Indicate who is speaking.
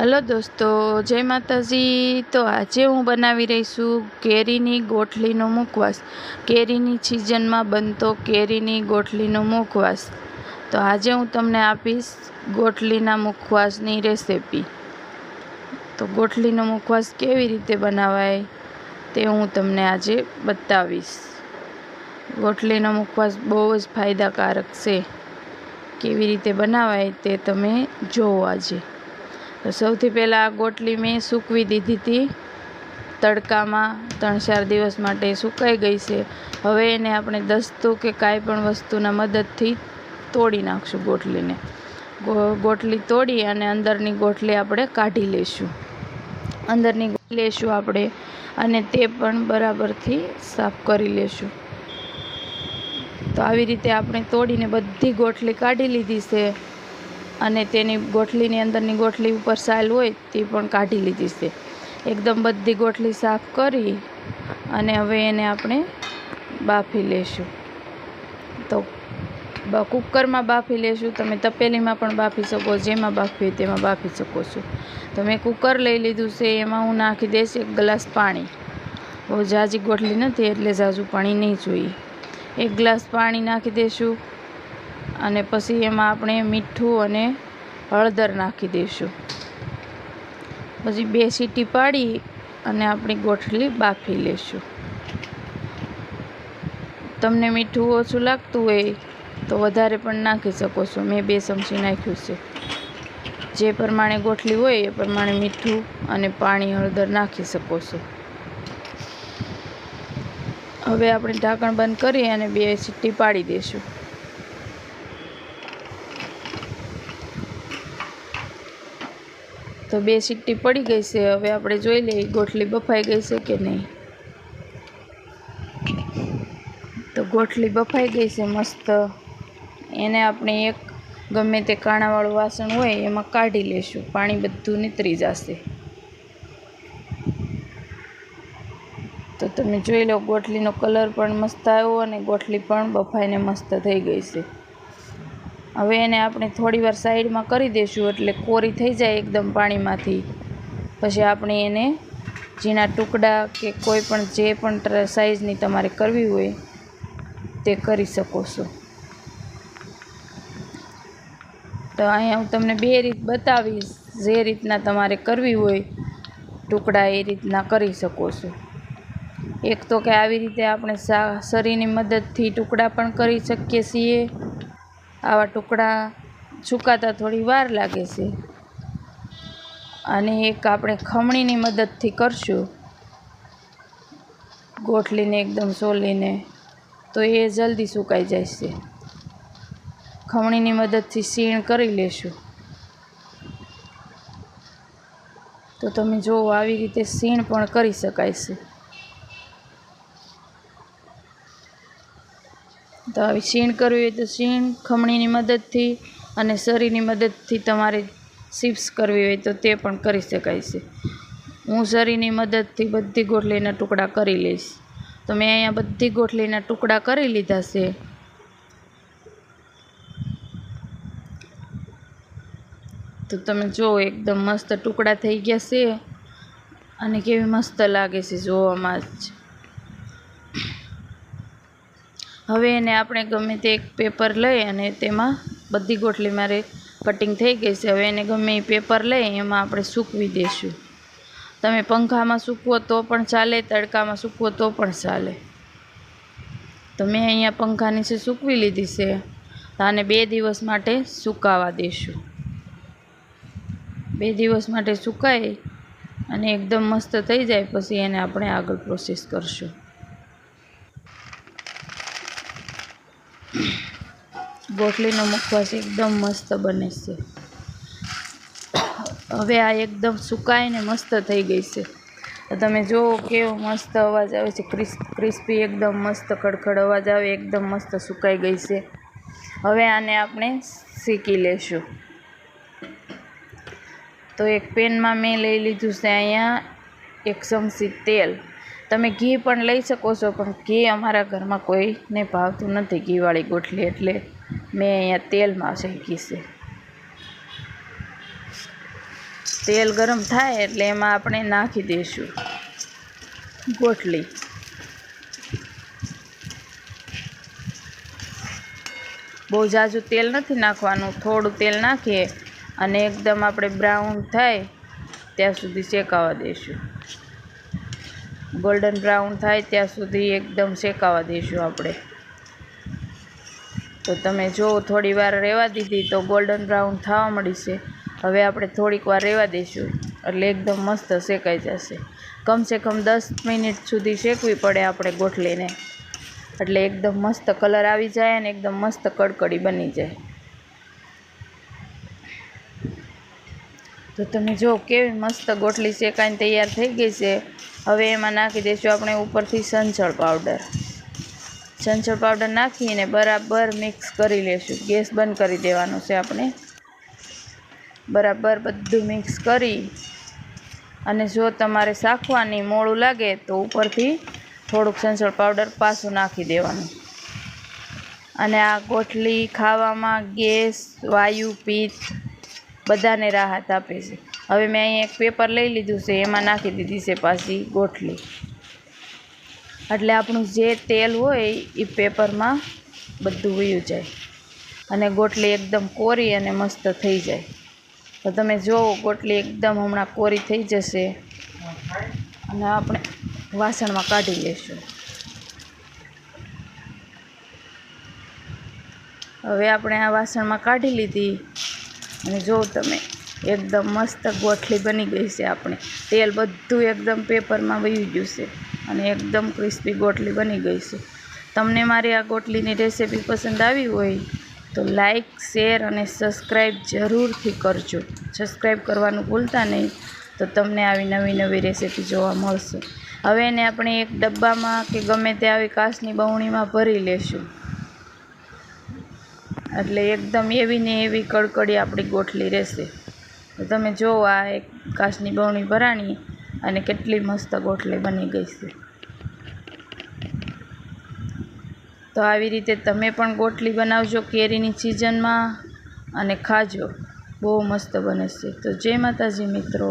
Speaker 1: Hello દોસ્તો, જય માતાજી। તો આજે હું બનાવી રહી છું કેરીની ગોઠલીનો મુખવાસ। કેરીની સિઝનમાં બનતો કેરીની ગોઠલીનો મુખવાસ। તો આજે હું તમને આપીશ ગોઠલીના મુખવાસની રેસિપી। તો ગોઠલીનો મુખવાસ કેવી રીતે બનાવાય તે હું તમને આજે બતાવીશ। ગોઠલીનો મુખવાસ બહુ જ ફાયદાકારક છે। કેવી રીતે બનાવાય તે તમે જોવો આજે। તો સૌથી પહેલાં આ ગોટલી મેં સૂકવી દીધી હતી તડકામાં, 3-4 દિવસ માટે સુકાઈ ગઈ છે। હવે એને આપણે દસ્તું કે કાંઈ પણ વસ્તુના મદદથી તોડી નાખશું ગોટલીને। ગોટલી તોડી અને અંદરની ગોટલી આપણે કાઢી લઈશું। અંદરની લેશું આપણે અને તે પણ બરાબરથી સાફ કરી લેશું। તો આવી રીતે આપણે તોડીને બધી ગોટલી કાઢી લીધી છે અને તેની ગોઠલીની અંદરની ગોઠલી ઉપર સાલ હોય તે પણ કાઢી લીધી છે। એકદમ બધી ગોઠલી સાફ કરી અને હવે એને આપણે બાફી લેશું। તો કુકરમાં બાફી લેશું, તમે તપેલીમાં પણ બાફી શકો, જેમાં બાફવી હોય તેમાં બાફી શકો છો। તો મેં કુકર લઈ લીધું છે, એમાં હું નાખી દઈશ 1 ગ્લાસ પાણી। બહુ ઝાઝી ગોઠલી નથી એટલે ઝાઝું પાણી નહીં જોઈએ। 1 ગ્લાસ પાણી નાખી દઈશું અને પછી એમાં આપણે મીઠું અને હળદર નાખી દઈશું। પછી 2 સીટી પાડી અને આપણી ગોઠલી બાફી લેશું। તમને મીઠું ઓછું લાગતું હોય તો વધારે પણ નાખી શકો છો। મેં 2 ચમચી નાખ્યું છે। જે પ્રમાણે ગોઠલી હોય એ પ્રમાણે મીઠું અને પાણી, હળદર નાખી શકો છો। હવે આપણે ઢાંકણ બંધ કરી અને 2 સીટી પાડી દઈશું। તો 2 સીટી પડી ગઈ છે। હવે આપણે જોઈ લઈએ ગોઠલી બફાઈ ગઈ છે કે નહીં। તો ગોઠલી બફાઈ ગઈ છે મસ્ત। એને આપણે એક ગમે તે કાણાવાળું વાસણ હોય એમાં કાઢી લેશું, પાણી બધું નીતરી જશે। તો તમે જોઈ લો ગોઠલીનો કલર પણ મસ્ત આવ્યો અને ગોઠલી પણ બફાઈને મસ્ત થઈ ગઈ છે। હવે એને આપણે થોડીવાર સાઈડમાં કરી દઈશું એટલે કોરી થઈ જાય એકદમ પાણીમાંથી। પછી આપણે એને ઝીણા ટુકડા કે કોઈ પણ જે પણ સાઈઝની તમારે કરવી હોય તે કરી શકો છો। તો અહીંયા હું તમને 2 રીત બતાવીશ, જે રીતના તમારે કરવી હોય ટુકડા એ રીતના કરી શકો છો। એક તો કે આવી રીતે આપણે સરીની મદદથી ટુકડા પણ કરી શકીએ છીએ। આવા ટુકડા સુકાતા થોડી વાર લાગે છે। અને એક આપણે ખમણીની મદદથી કરશું ગોઠલીને એકદમ સોલીને, તો એ જલ્દી સુકાઈ જાય છે। ખમણીની મદદથી સીણ કરી લેશું। તો તમે જુઓ આવી રીતે સીણ પણ કરી શકાય છે। તો આવી સીણ કરવી હોય તો સીણ, ખમણીની મદદથી અને સરીની મદદથી તમારે ચિપ્સ કરવી હોય તો તે પણ કરી શકાય છે। હું સરીની મદદથી બધી ગોઠલીના ટુકડા કરી લઈશ। તો મેં અહીંયા બધી ગોઠલીના ટુકડા કરી લીધા છે। તો તમે જુઓ એકદમ મસ્ત ટુકડા થઈ ગયા છે અને કેવી મસ્ત લાગે છે જોવામાં જ। હવે એને આપણે ગમે તે એક પેપર લઈ અને તેમાં બધી ગોઠલી મારે કટિંગ થઈ ગઈ છે। હવે એને ગમે એ પેપર લઈ એમાં આપણે સૂકવી દઈશું। તમે પંખામાં સૂકવો તો પણ ચાલે, તડકામાં સૂકવો તો પણ ચાલે। તો મેં અહીંયા પંખા નીચે સૂકવી લીધી છે। તો આને 2 દિવસ માટે સુકાવા દઈશું। 2 દિવસ માટે સુકાય અને એકદમ મસ્ત થઈ જાય પછી એને આપણે આગળ પ્રોસેસ કરશું। ગોઠલીનો મુખવાસ એકદમ મસ્ત બને છે। હવે આ એકદમ સુકાઈને મસ્ત થઈ ગઈ છે। તો તમે જુઓ કેવો મસ્ત અવાજ આવે છે, ક્રિસ્પી એકદમ મસ્ત ખડખડ અવાજ આવે, એકદમ મસ્ત સુકાઈ ગઈ છે। હવે આને આપણે શેકી લેશું। તો એક પેનમાં મેં લઈ લીધું છે અહીંયા 1 ચમચી તેલ। તમે ઘી પણ લઈ શકો છો, પણ ઘી અમારા ઘરમાં કોઈને ભાવતું નથી ઘીવાળી ગોઠલી, એટલે મેં અહીંયા તેલમાં શેકી છે। તેલ ગરમ થાય એટલે એમાં આપણે નાખી દઈશું ગોટલી. બહુ ઝાઝું તેલ નથી નાખવાનું, થોડું તેલ નાખીએ અને એકદમ આપણે બ્રાઉન થાય ત્યાં સુધી શેકાવા દઈશું. ગોલ્ડન બ્રાઉન થાય ત્યાં સુધી એકદમ શેકાવા દઈશું આપણે. તો તમે જો થોડી વાર રહેવા દીધી તો ગોલ્ડન બ્રાઉન થવા મળી છે. હવે આપણે થોડીક વાર રહેવા દઈશું એટલે એકદમ મસ્ત શેકાઈ જશે. કમસે કમ 10 મિનિટ સુધી શેકવી પડે આપણે ગોટલીને, એટલે એકદમ મસ્ત કલર આવી જાય અને એકદમ મસ્ત કડકડી બની જાય. તો તમે જો કેવી મસ્ત ગોટલી શેકાઈને તૈયાર થઈ ગઈ છે. હવે એમાં નાખી દઈશું આપણે ઉપરથી સંચળ પાવડર. સંચળ પાવડર નાખીને બરાબર મિક્સ કરી લેશું. ગેસ બંધ કરી દેવાનો છે આપણે. બરાબર બધું મિક્સ કરી અને જો તમારે શાખવાની મોળું લાગે તો ઉપરથી થોડુંક સંચળ પાવડર પાછું નાખી દેવાનું. અને આ ગોટલી ખાવામાં ગેસ, વાયુ, પિત્ત બધાને રાહત આપે છે. હવે મેં અહીં એક પેપર લઈ લીધું છે, એમાં નાખી દીધી છે પાછી ગોટલી. એટલે આપણું જે તેલ હોય એ પેપરમાં બધું વયું જાય અને ગોટલી એકદમ કોરી અને મસ્ત થઈ જાય. તો તમે જુઓ ગોટલી એકદમ હમણાં કોરી થઈ જશે અને આપણે વાસણમાં કાઢી લઈશું. હવે આપણે આ વાસણમાં કાઢી લીધી અને જો તમે એકદમ મસ્ત ગોટલી બની ગઈ છે. આપણે તેલ બધું એકદમ પેપરમાં વહી ગયું છે અને એકદમ ક્રિસ્પી ગોટલી બની ગઈ છે. તમને મારી આ ગોટલીની રેસીપી પસંદ આવી હોય તો લાઈક, શેર અને સબસ્ક્રાઈબ જરૂરથી કરજો. સબસ્ક્રાઈબ કરવાનું ભૂલતા નહીં, તો તમને આવી નવી નવી રેસીપી જોવા મળશે. હવે એને આપણે એક ડબ્બામાં કે ગમે તે આવી કાચની બવણીમાં ભરી લેશું. એટલે એકદમ એવી ને એવી કડકડી આપણી ગોટલી રહેશે. તો તમે જુઓ આ એક કાચની બવણી ભરાણી અને કેટલી મસ્ત ગોટલી બની ગઈ છે. તો આવી રીતે તમે પણ ગોટલી બનાવજો કેરીની સિઝનમાં અને ખાજો. બહુ મસ્ત બને છે. તો જય માતાજી મિત્રો.